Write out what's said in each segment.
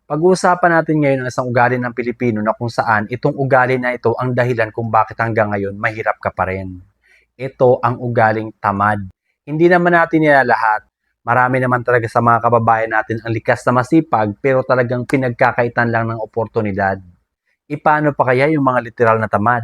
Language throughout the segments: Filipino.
Pag-uusapan natin ngayon ang isang ugali ng Pilipino na kung saan itong ugali na ito ang dahilan kung bakit hanggang ngayon mahirap ka pa rin. Ito ang ugaling tamad. Hindi naman natin nilalahat. Marami naman talaga sa mga kababayan natin ang likas na masipag pero talagang pinagkakaitan lang ng oportunidad. Paano pa kaya yung mga literal na tamad?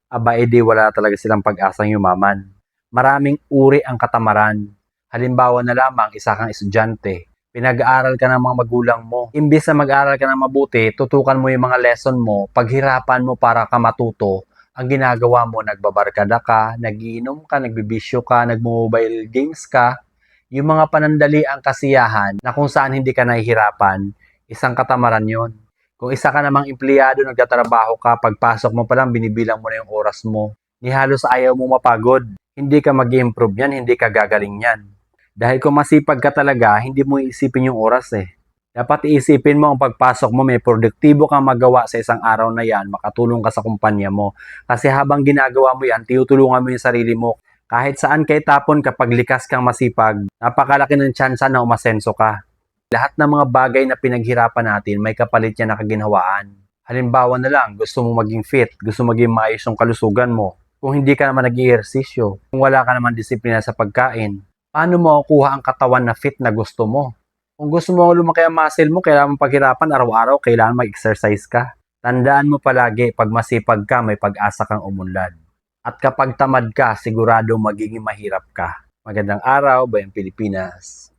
Aba, edi wala talaga silang pag-asang yumaman. Maraming uri ang katamaran. Halimbawa na lamang, isa kang estudyante. Pinag-aaral ka ng mga magulang mo. Imbis na mag-aaral ka ng mabuti, tutukan mo yung mga lesson mo, paghirapan mo para ka matuto, ang ginagawa mo, nagbabarkada ka, nagiinom ka, nagbibisyo ka, nagmo-mobile games ka, yung mga panandali ang kasiyahan na kung saan hindi ka nahihirapan, isang katamaran yon. Kung isa ka namang empleyado, nagtatrabaho ka, pagpasok mo pa lang, binibilang mo na yung oras mo. Ni halos ayaw mo mapagod. Hindi ka mag-improve yan, hindi ka gagaling yan. Dahil kung masipag ka talaga, hindi mo iisipin yung oras eh. Dapat iisipin mo ang pagpasok mo, may produktibo kang magawa sa isang araw na yan, makatulong ka sa kumpanya mo. Kasi habang ginagawa mo yan, tinutulungan mo yung sarili mo. Kahit saan kay tapon kapag likas kang masipag, napakalaki ng tsansa na umasenso ka. Lahat ng mga bagay na pinaghirapan natin, may kapalit yan na kaginhawaan. Halimbawa na lang, gusto mo maging fit, gusto maging maayos yung kalusugan mo. Kung hindi ka naman nag-i-ehersisyo, kung wala ka naman disiplina sa pagkain, paano mo makukuha ang katawan na fit na gusto mo? Kung gusto mo lumaki ang muscle mo, kailangan mong paghirapan araw-araw, kailangan mag-exercise ka. Tandaan mo palagi, pag masipag ka, may pag-asa kang umunlad. At kapag tamad ka, sigurado magiging mahirap ka. Magandang araw, Bayang Pilipinas.